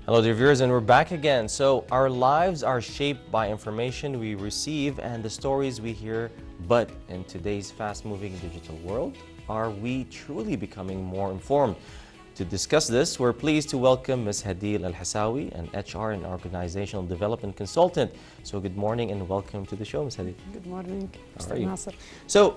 Hello dear viewers, and we're back again. So our lives are shaped by information we receive and the stories we hear, but in today's fast-moving digital world, are we truly becoming more informed? To discuss this, we're pleased to welcome Ms. Hadeel Alhasawi, an HR and organizational development consultant. So good morning and welcome to the show, Ms. Hadeel. Good morning, Mr. Nasser. So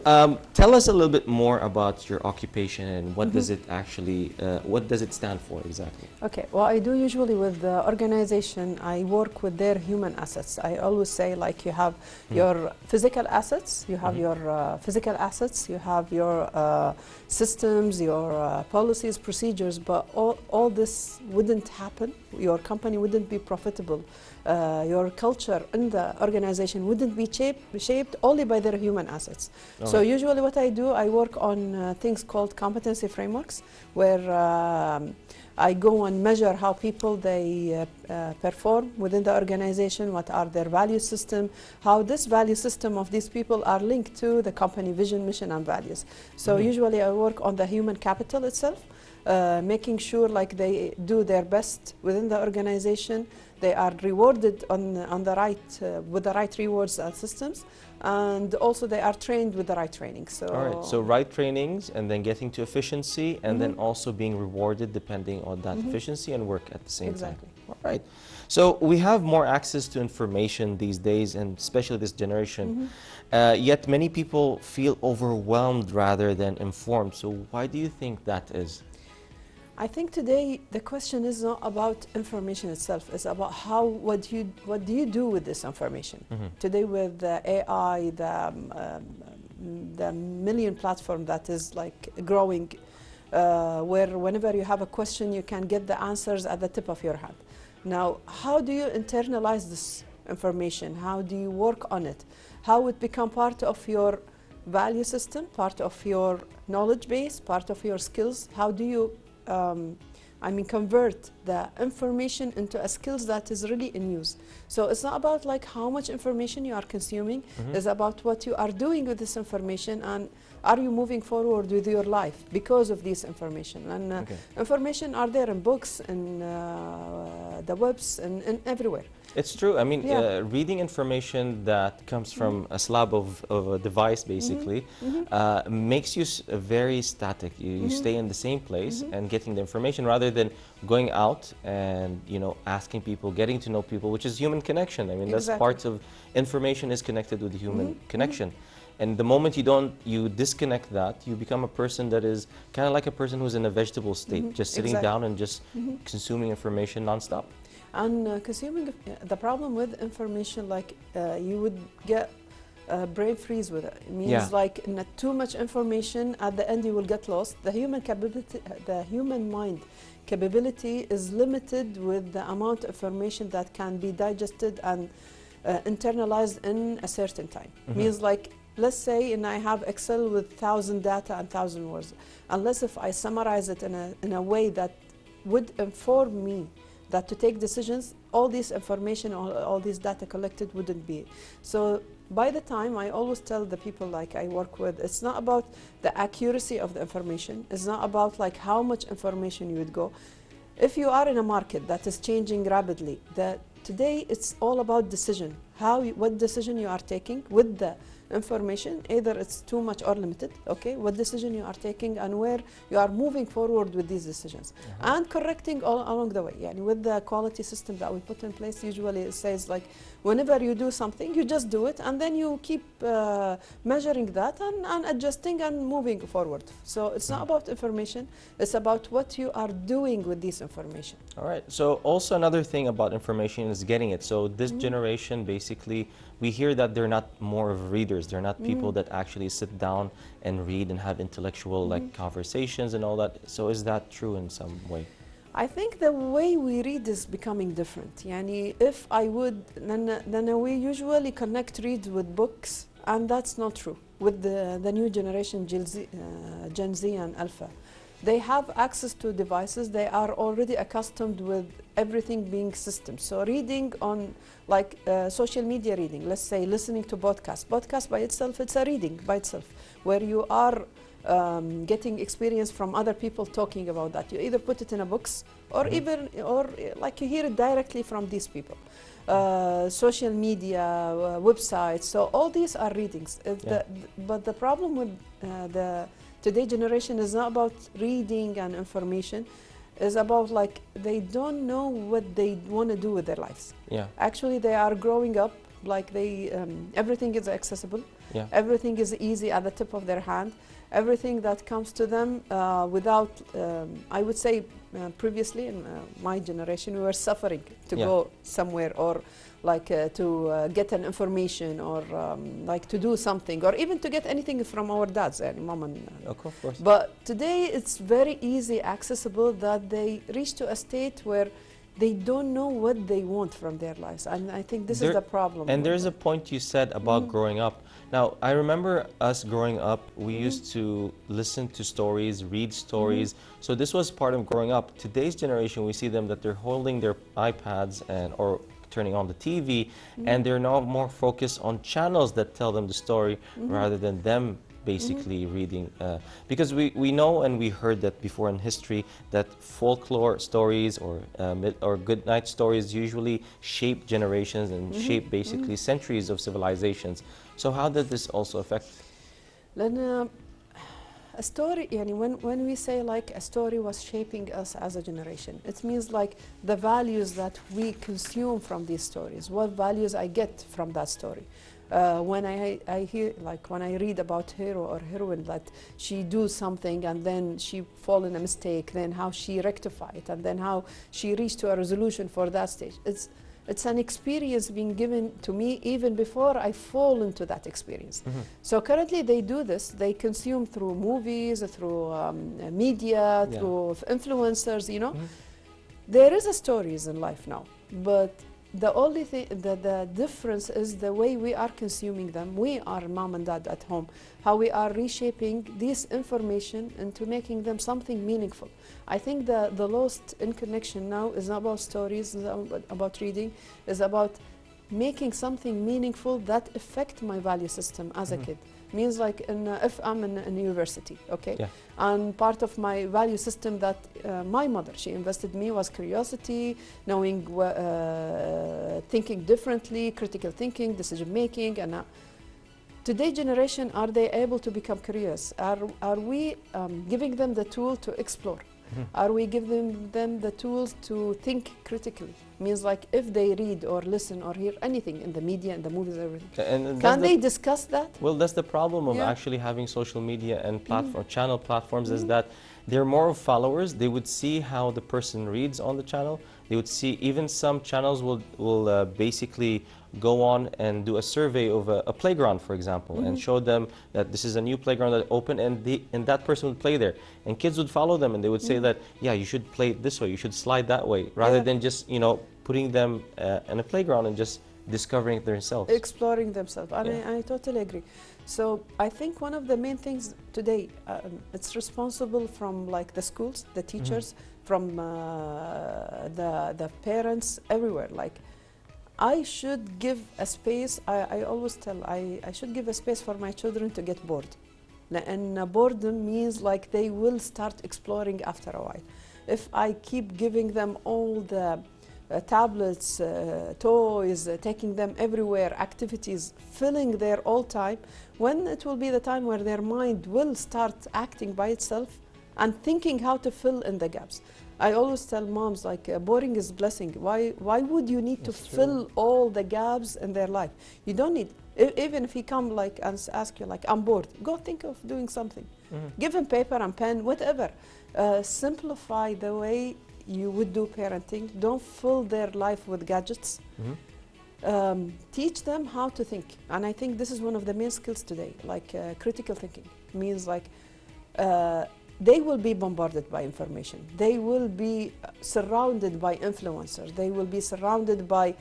tell us a little bit more about your occupation and what does it actually, what does it stand for exactly? Okay, what I do usually with the organization, I work with their human assets. I always say, like, you have your physical assets, you have your physical assets, you have your systems, your policies, procedures, but all this wouldn't happen. Your company wouldn't be profitable. Your culture in the organization wouldn't be shaped only by their human assets. So usually what I do, I work on things called competency frameworks, where I go and measure how people they perform within the organization, what are their value system, how this value system of these people are linked to the company vision, mission and values. So usually I work on the human capital itself, making sure like they do their best within the organization, they are rewarded on the right with the right rewards and systems, and also they are trained with the right training. So all right, so right trainings and then getting to efficiency and then also being rewarded depending on that efficiency and work at the same time. All right. So we have more access to information these days, and especially this generation, yet many people feel overwhelmed rather than informed. So why do you think that is? I think today the question is not about information itself, it's about what do you do with this information. Today with the AI, the million platform that is like growing, where whenever you have a question you can get the answers at the tip of your hand. Now, how do you internalize this information? How do you work on it? How it become part of your value system, part of your knowledge base, part of your skills? How do you convert the information into a skills that is really in use? So it's not about like how much information you are consuming, it's about what you are doing with this information, and are you moving forward with your life because of this information. And information are there in books, in the webs, and everywhere. It's true. I mean, reading information that comes from a slab of a device, basically, makes you very static. You stay in the same place and getting the information rather than going out and, you know, asking people, getting to know people, which is human connection. I mean, that's part of information is connected with the human connection. And the moment you disconnect that, you become a person that is kind of like a person who's in a vegetable state, just sitting down and just consuming information nonstop. And consuming, the problem with information, like you would get brain freeze with it. It means like too much information, at the end you will get lost. The human capability, the human mind capability is limited with the amount of information that can be digested and internalized in a certain time. Means like, let's say, and I have Excel with 1,000 data and 1,000 words. Unless if I summarize it in a way that would inform me that to take decisions, all this information, all this data collected wouldn't be. So by the time, I always tell the people like I work with, it's not about the accuracy of the information, it's not about like how much information you would go. If you are in a market that is changing rapidly, today it's all about decision. What decision you are taking with the information, either it's too much or limited, what decision you are taking and where you are moving forward with these decisions. And correcting all along the way. Yani with the quality system that we put in place, usually it says like, whenever you do something, you just do it, and then you keep measuring that and adjusting and moving forward. So it's not about information, it's about what you are doing with this information. All right, so also another thing about information is getting it. So this generation, basically, we hear that they're not more of readers. They're not people that actually sit down and read and have intellectual like conversations and all that. So is that true in some way? I think the way we read is becoming different. Yani if I would, then we usually connect read with books, and that's not true. With the new generation, Gen Z and Alpha, they have access to devices. They are already accustomed with everything being systems. So reading on like social media reading, let's say listening to podcasts. Podcast by itself, it's a reading by itself, where you are getting experience from other people talking about that. You either put it in a books or even, or like you hear it directly from these people. Social media, websites, so all these are readings. But the problem with the today generation is not about reading and information, is about like they don't know what they want to do with their lives. Actually, they are growing up like they everything is accessible, everything is easy at the tip of their hand, everything that comes to them without I would say previously in my generation we were suffering to go somewhere, or like to get an information, or like to do something, or even to get anything from our dads and mom and of course. But today it's very easy accessible that they reach to a state where they don't know what they want from their lives, and I think this is the problem. And there's a point you said about growing up. Now, I remember us growing up, we used to listen to stories, read stories. So this was part of growing up. Today's generation, we see them that they're holding their iPads and or turning on the TV, and they're now more focused on channels that tell them the story rather than them basically reading. Because we know and we heard that before in history that folklore stories or good night stories usually shape generations and shape basically centuries of civilizations. So how does this also affect? A story, when we say like a story was shaping us as a generation, it means like the values that we consume from these stories, what values I get from that story. When I hear, like when I read about hero or heroine that she do something and then she fall in a mistake, then how she rectify it, and then how she reach to a resolution for that stage. It's an experience being given to me even before I fall into that experience. So currently they do this, they consume through movies, through media, through influencers, There is a stories in life now, but the only thing, the difference is the way we are consuming them. We are mom and dad at home, how we are reshaping this information into making them something meaningful. I think the lost in connection now is not about stories, is about reading, is about making something meaningful that affect my value system as a kid. Means like if I'm in university, okay? And part of my value system that my mother, she invested in me was curiosity, knowing, thinking differently, critical thinking, decision making, and today generation, are they able to become curious? Are we giving them the tool to explore? Are we giving them the tools to think critically? Means like if they read or listen or hear anything in the media, in the movies, everything, can they discuss that? Well, that's the problem of actually having social media and channel platforms is that they're more of followers. They would see how the person reads on the channel. They would see even some channels will basically go on and do a survey of a playground, for example, and show them that this is a new playground that opened, and that person would play there. And kids would follow them and they would say that, yeah, you should play it this way, you should slide that way, rather than just, putting them in a playground and just discovering it themselves. Exploring themselves. And I totally agree. So I think one of the main things today, it's responsible from like the schools, the teachers, from the parents, everywhere. Like, I should give a space, I always tell, I should give a space for my children to get bored. And boredom means like they will start exploring after a while. If I keep giving them all the tablets, toys, taking them everywhere, activities, filling their all time, when it will be the time where their mind will start acting by itself and thinking how to fill in the gaps. I always tell moms, like, boring is blessing. Why would you need to fill all the gaps in their life? You don't need, even if he come like and ask you like, I'm bored, go think of doing something. Give him paper and pen, whatever. Simplify the way you would do parenting. Don't fill their life with gadgets. Teach them how to think. And I think this is one of the main skills today, like critical thinking. Means like, they will be bombarded by information. They will be surrounded by influencers. They will be surrounded by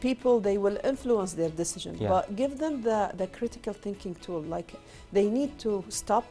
people. They will influence their decision. But give them the critical thinking tool. Like, they need to stop,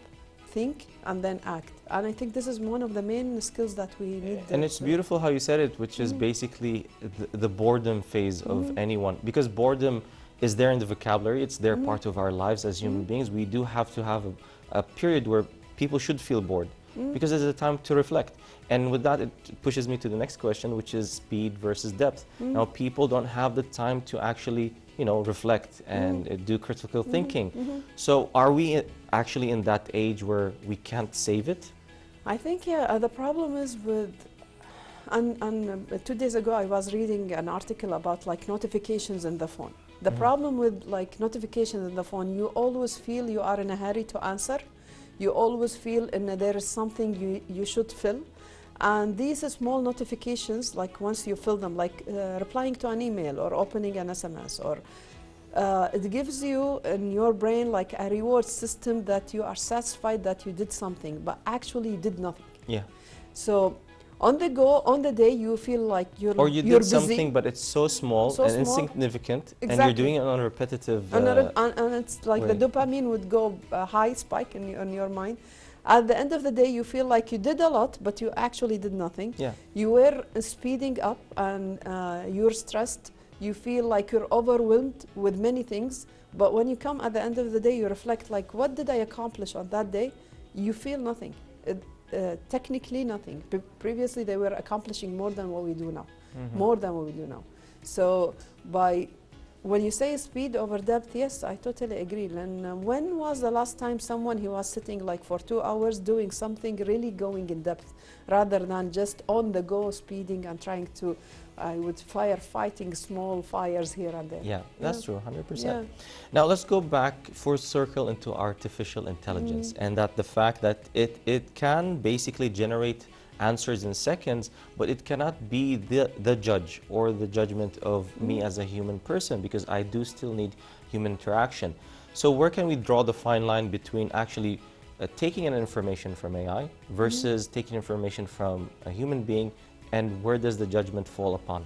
think, and then act. And I think this is one of the main skills that we need. And it's beautiful how you said it, which is basically the boredom phase of anyone. Because boredom is there in the vocabulary. It's there part of our lives as human beings. We do have to have a period where people should feel bored because it's a time to reflect. And with that, it pushes me to the next question, which is speed versus depth. Now, people don't have the time to actually, you know, reflect and do critical thinking. So are we actually in that age where we can't save it? I think, yeah, the problem is with, 2 days ago I was reading an article about like notifications in the phone. The problem with like notifications in the phone, you always feel you are in a hurry to answer. You always feel there is something you should fill. And these small notifications, like once you fill them, like replying to an email or opening an SMS, or it gives you in your brain like a reward system that you are satisfied that you did something, but actually you did nothing. Yeah. So on the go, on the day, you feel like you're or you you're did busy. something, but it's so small So and small. insignificant, and Exactly. you're doing it on a repetitive and it's like way. the dopamine would go high spike in your mind. At the end of the day, you feel like you did a lot, but you actually did nothing. Yeah. You were speeding up and you're stressed. You feel like you're overwhelmed with many things. But when you come at the end of the day, you reflect like, what did I accomplish on that day? You feel nothing. Technically nothing. Previously, they were accomplishing more than what we do now. More than what we do now. So when you say speed over depth, yes, I totally agree. And when was the last time someone he was sitting like for 2 hours doing something really going in depth, rather than just on the go speeding and trying to, fighting small fires here and there. Yeah, that's true, 100%. Yeah. Now let's go back full circle into artificial intelligence, and that the fact that it can basically generate answers in seconds, but it cannot be the judge or the judgment of me as a human person, because I do still need human interaction. So where can we draw the fine line between actually taking an information from AI versus taking information from a human being, and where does the judgment fall upon?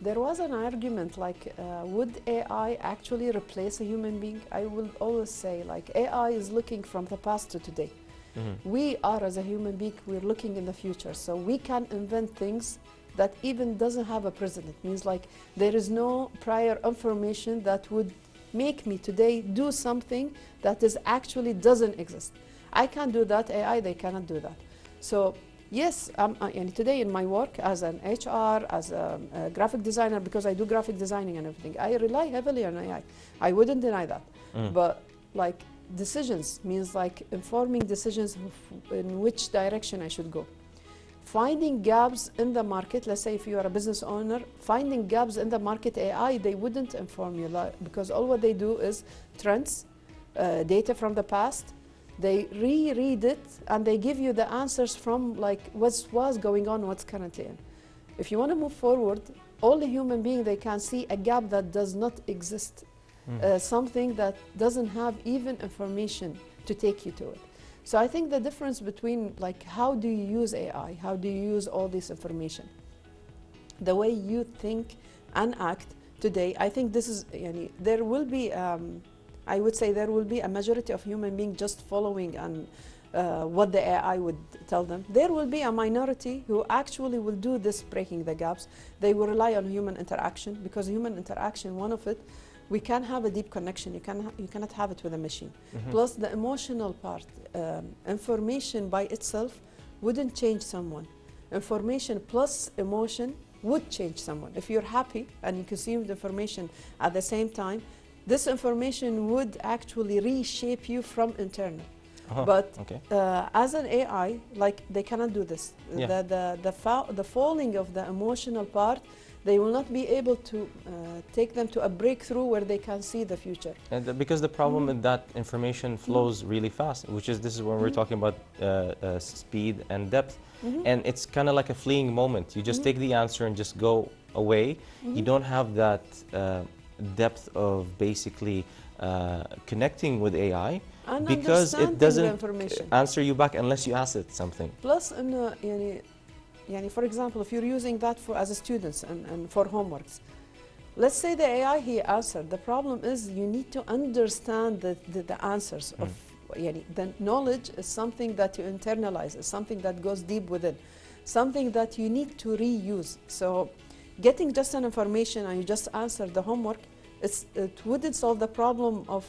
There was an argument like, would AI actually replace a human being? I will always say like AI is looking from the past to today. We are, as a human being, we're looking in the future, so we can invent things that even doesn't have a precedent. Means like there is no prior information that would make me today do something that is actually doesn't exist. I can't do that. AI, they cannot do that. So yes, and today in my work as an HR, as a graphic designer, because I do graphic designing and everything, I rely heavily on AI. I wouldn't deny that. But like decisions means like informing decisions in which direction I should go. Finding gaps in the market, let's say if you are a business owner, finding gaps in the market, AI, they wouldn't inform you, because all what they do is trends, data from the past, they reread it and they give you the answers from like what was going on, what's currently in. If you want to move forward, all the human beings, they can see a gap that does not exist. Something that doesn't have even information to take you to it. So I think the difference between like how do you use AI, how do you use all this information, the way you think and act today, I think this is, there will be, I would say there will be a majority of human beings just following and what the AI would tell them. There will be a minority who actually will do this, breaking the gaps. They will rely on human interaction, because human interaction, one of it, we can have a deep connection. You cannot have it with a machine. Plus the emotional part. Information by itself wouldn't change someone. Information plus emotion would change someone. If you're happy and you consume the information at the same time, this information would actually reshape you from internal. But as an AI, like they cannot do this. The falling of the emotional part, they will not be able to take them to a breakthrough where they can see the future. And because the problem is that information flows really fast, this is when we're talking about speed and depth. And it's kind of like a fleeting moment. You just take the answer and just go away. You don't have that depth of basically connecting with AI, and because it doesn't answer you back unless you ask it something. Plus, for example, if you're using that as a student and for homeworks, let's say the AI he answered. The problem is you need to understand the answers of the knowledge is something that you internalize, is something that goes deep within, something that you need to reuse. So getting just an information and you just answer the homework, it wouldn't solve the problem of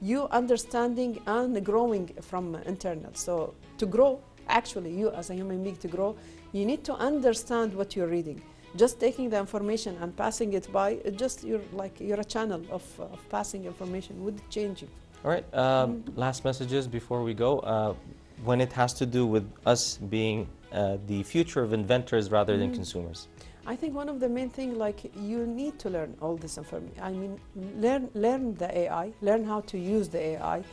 you understanding and growing from internal. So to grow, actually, you as a human being to grow, you need to understand what you're reading. Just taking the information and passing it by, you're a channel of passing information would change you. All right, last messages before we go. When it has to do with us being the future of inventors rather than consumers. I think one of the main things, like, you need to learn all this information. I mean, learn the AI, learn how to use the AI,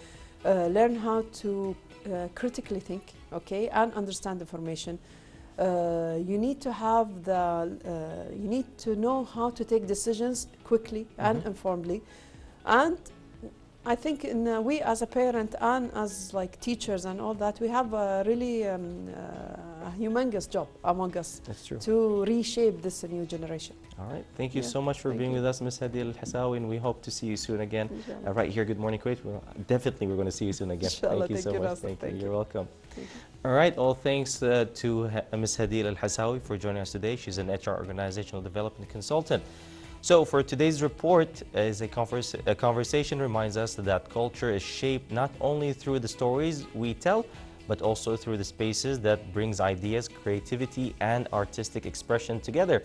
learn how to critically think, okay, and understand information. You need to have you need to know how to take decisions quickly and informedly. And I think we as a parent and as like teachers and all that, we have a really a humongous job among us. That's true. To reshape this new generation. All right. Thank you so much for being with us, Ms. Hadeel Alhasawi, and we hope to see you soon again. Right here, Good Morning Kuwait. Definitely, we're going to see you soon again. Thank you so much. Thank you. You're welcome. All right. All thanks to Ms. Hadeel Alhasawi for joining us today. She's an HR organizational development consultant. So for today's report, is a conversation reminds us that culture is shaped not only through the stories we tell, but also through the spaces that brings ideas, creativity, and artistic expression together.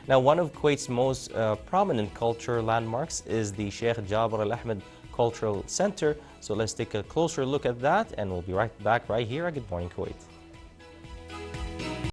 Now, one of Kuwait's most prominent cultural landmarks is the Sheikh Jabir Al Ahmed Cultural Center. So let's take a closer look at that, and we'll be right back right here at Good Morning Kuwait.